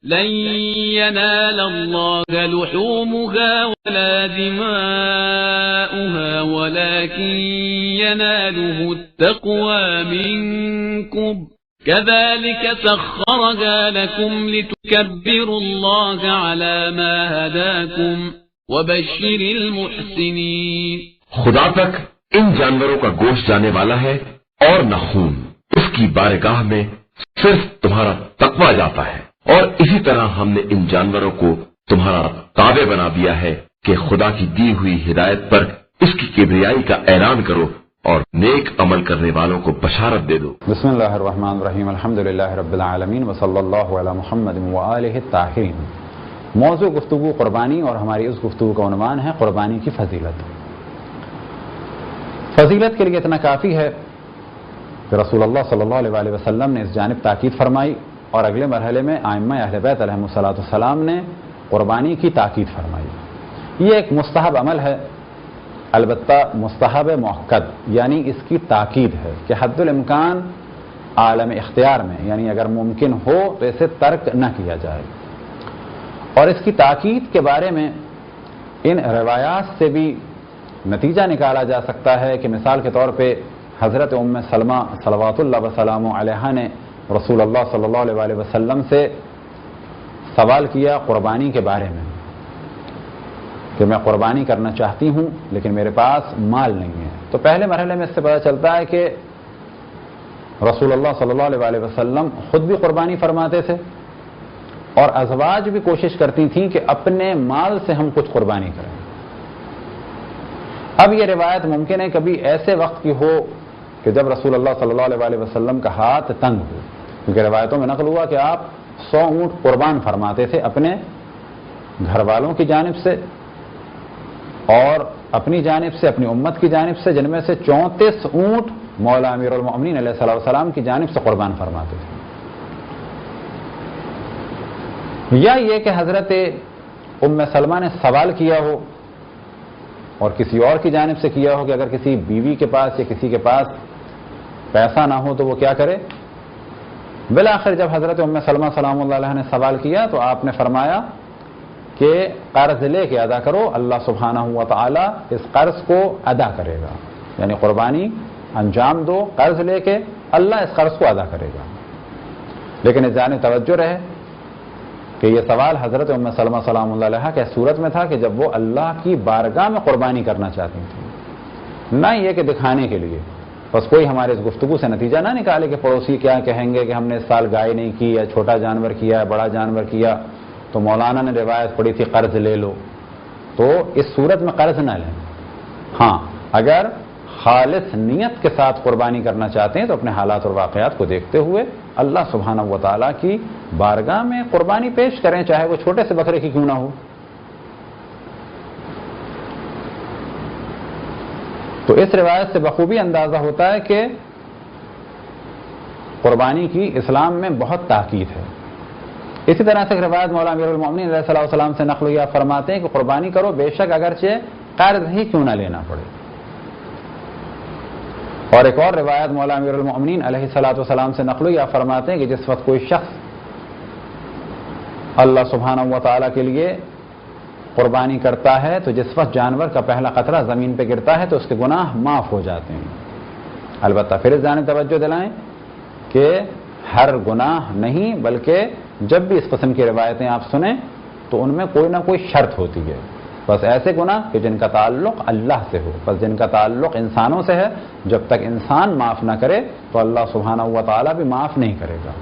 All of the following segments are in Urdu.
لن ينال الله لحومها ولا دماؤها ولكن يناله التقوى منكم كذلك سخرها لكم لتكبروا الله على ما هداكم وبشر المحسنين. خدا تک ان جانوروں کا گوشت جانے والا ہے اور نہ خون. اس کی بارگاہ میں صرف تمہارا تقوی جاتا ہے. اور اسی طرح ہم نے ان جانوروں کو تمہارا تابع بنا دیا ہے کہ خدا کی دی ہوئی ہدایت پر اس کی کبریائی کا اعلان کرو اور نیک عمل کرنے والوں کو بشارت دے دو. بسم اللہ الرحمن الرحیم. الحمدللہ رب العالمین وصلی اللہ علی محمد وآلہ الطاہرین. موضوع گفتگو قربانی اور ہماری اس گفتگو کا عنوان ہے قربانی کی فضیلت. فضیلت کے لیے اتنا کافی ہے کہ رسول اللہ صلی اللہ علیہ وسلم نے اس جانب تاکید فرمائی اور اگلے مرحلے میں ائمہ اہل بیت علیہم السلام نے قربانی کی تاکید فرمائی. یہ ایک مستحب عمل ہے، البتہ مستحب مؤکد، یعنی اس کی تاکید ہے کہ حد الامکان عالم اختیار میں، یعنی اگر ممکن ہو تو اسے ترک نہ کیا جائے. اور اس کی تاکید کے بارے میں ان روایات سے بھی نتیجہ نکالا جا سکتا ہے کہ مثال کے طور پہ حضرت ام سلمہ صلوات اللہ وسلامہ علیہا نے رسول اللہ صلی اللہ علیہ وسلم سے سوال کیا قربانی کے بارے میں کہ میں قربانی کرنا چاہتی ہوں لیکن میرے پاس مال نہیں ہے. تو پہلے مرحلے میں اس سے پتہ چلتا ہے کہ رسول اللہ صلی اللہ علیہ وسلم خود بھی قربانی فرماتے تھے اور ازواج بھی کوشش کرتی تھیں کہ اپنے مال سے ہم کچھ قربانی کریں. اب یہ روایت ممکن ہے کبھی ایسے وقت کی ہو کہ جب رسول اللہ صلی اللہ علیہ وسلم کا ہاتھ تنگ ہو، کیونکہ روایتوں میں نقل ہوا کہ آپ 100 اونٹ قربان فرماتے تھے اپنے گھر والوں کی جانب سے اور اپنی جانب سے، اپنی امت کی جانب سے، جن میں سے 34 اونٹ مولا امیر المؤمنین علیہ السلام کی جانب سے قربان فرماتے تھے. یا یہ کہ حضرت ام سلمہ نے سوال کیا ہو اور کسی اور کی جانب سے کیا ہو کہ اگر کسی بیوی کے پاس یا کسی کے پاس پیسہ نہ ہو تو وہ کیا کرے. بالآخر جب حضرت ام سلمہ سلام اللہ علیہ نے سوال کیا تو آپ نے فرمایا کہ قرض لے کے ادا کرو، اللہ سبحانہ و تعالی اس قرض کو ادا کرے گا. یعنی قربانی انجام دو قرض لے کے، اللہ اس قرض کو ادا کرے گا. لیکن اس جانب توجہ رہے کہ یہ سوال حضرت ام سلمہ سلام اللہ علیہ کے صورت میں تھا کہ جب وہ اللہ کی بارگاہ میں قربانی کرنا چاہتی تھیں، نہ یہ کہ دکھانے کے لیے. بس کوئی ہمارے اس گفتگو سے نتیجہ نہ نکالے کہ پڑوسی کیا کہیں گے کہ ہم نے اس سال گائے نہیں کی یا چھوٹا جانور کیا ہے بڑا جانور کیا تو مولانا نے روایت پڑھی تھی قرض لے لو. تو اس صورت میں قرض نہ لیں. ہاں اگر خالص نیت کے ساتھ قربانی کرنا چاہتے ہیں تو اپنے حالات اور واقعات کو دیکھتے ہوئے اللہ سبحانہ و تعالیٰ کی بارگاہ میں قربانی پیش کریں، چاہے وہ چھوٹے سے بکرے کی کیوں نہ ہو. تو اس روایت سے بخوبی اندازہ ہوتا ہے کہ قربانی کی اسلام میں بہت تاکید ہے. اسی طرح سے روایت مولا امیر المؤمنین علیہ السلام سے نقل یا فرماتے ہیں کہ قربانی کرو بے شک اگرچہ قرض ہی کیوں نہ لینا پڑے. اور ایک اور روایت مولا امیر المؤمنین علیہ السلام سے نقل یا فرماتے ہیں کہ جس وقت کوئی شخص اللہ سبحانہ و تعالیٰ کے لیے قربانی کرتا ہے تو جس وقت جانور کا پہلا قطرہ زمین پہ گرتا ہے تو اس کے گناہ معاف ہو جاتے ہیں. البتہ پھر اس جانب توجہ دلائیں کہ ہر گناہ نہیں، بلکہ جب بھی اس قسم کی روایتیں آپ سنیں تو ان میں کوئی نہ کوئی شرط ہوتی ہے. بس ایسے گناہ کہ جن کا تعلق اللہ سے ہو، بس جن کا تعلق انسانوں سے ہے، جب تک انسان معاف نہ کرے تو اللہ سبحانہ و تعالیٰ بھی معاف نہیں کرے گا.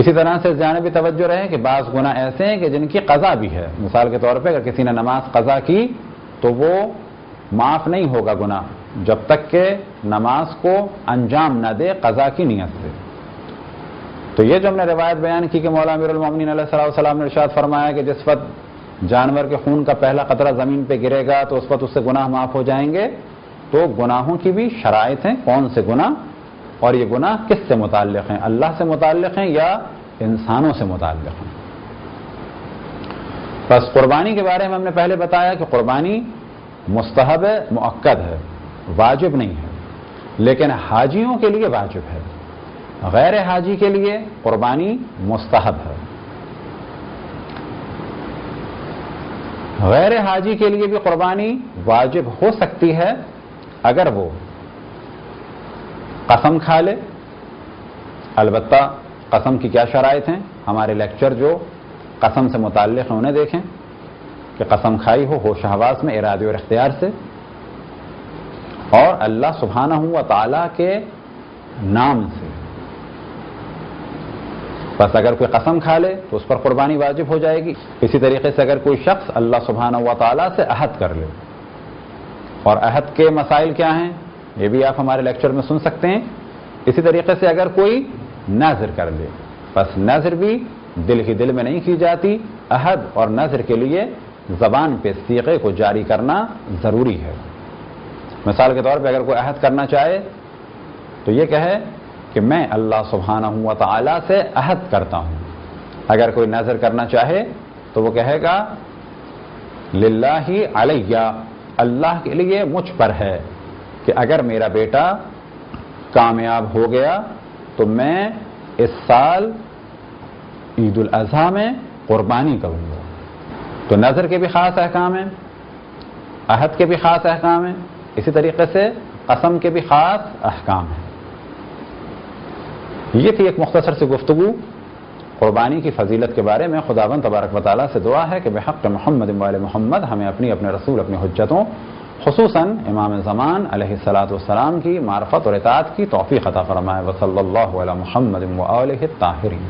اسی طرح سے اس جانب بھی توجہ رہے کہ بعض گناہ ایسے ہیں کہ جن کی قضا بھی ہے. مثال کے طور پہ اگر کسی نے نماز قضا کی تو وہ معاف نہیں ہوگا گناہ جب تک کہ نماز کو انجام نہ دے قضا کی نیت سے. تو یہ جو ہم نے روایت بیان کی کہ مولا امیر المؤمنین علیہ السلام نے ارشاد فرمایا کہ جس وقت جانور کے خون کا پہلا قطرہ زمین پہ گرے گا تو اس وقت اس سے گناہ معاف ہو جائیں گے. تو گناہوں کی بھی شرائط ہیں، کون سے گناہ اور یہ گناہ کس سے متعلق ہیں، اللہ سے متعلق ہیں یا انسانوں سے متعلق ہیں. بس قربانی کے بارے میں ہم نے پہلے بتایا کہ قربانی مستحب مؤکد ہے، واجب نہیں ہے، لیکن حاجیوں کے لیے واجب ہے. غیر حاجی کے لیے قربانی مستحب ہے. غیر حاجی کے لیے بھی قربانی واجب ہو سکتی ہے اگر وہ قسم کھا لے. البتہ قسم کی کیا شرائط ہیں؟ ہمارے لیکچر جو قسم سے متعلق ہیں انہیں دیکھیں کہ قسم کھائی ہو ہوش حواس میں، ارادے اور اختیار سے، اور اللہ سبحانہ و تعالی کے نام سے. بس اگر کوئی قسم کھا لے تو اس پر قربانی واجب ہو جائے گی. اسی طریقے سے اگر کوئی شخص اللہ سبحانہ و تعالی سے عہد کر لے، اور عہد کے مسائل کیا ہیں یہ بھی آپ ہمارے لیکچر میں سن سکتے ہیں. اسی طریقے سے اگر کوئی نذر کر لے، بس نذر بھی دل ہی دل میں نہیں کی جاتی. عہد اور نذر کے لیے زبان پہ صیغے کو جاری کرنا ضروری ہے. مثال کے طور پہ اگر کوئی عہد کرنا چاہے تو یہ کہے کہ میں اللہ سبحانہ و تعالی سے عہد کرتا ہوں. اگر کوئی نذر کرنا چاہے تو وہ کہے گا للہ علیہ، اللہ کے لیے مجھ پر ہے کہ اگر میرا بیٹا کامیاب ہو گیا تو میں اس سال عید الاضحیٰ میں قربانی کروں گا. تو نذر کے بھی خاص احکام ہیں، عہد کے بھی خاص احکام ہیں، اسی طریقے سے قسم کے بھی خاص احکام ہیں. یہ تھی ایک مختصر سی گفتگو قربانی کی فضیلت کے بارے میں. خداوند تبارک و تعالیٰ سے دعا ہے کہ بحق محمد و آل محمد ہمیں اپنے رسول، اپنی حجتوں، خصوصاً امام زمان علیہ الصلاۃ والسلام کی معرفت اور اطاعت کی توفیق عطا فرمائے. وصلی اللہ علی محمد و آلہ الطاہرین.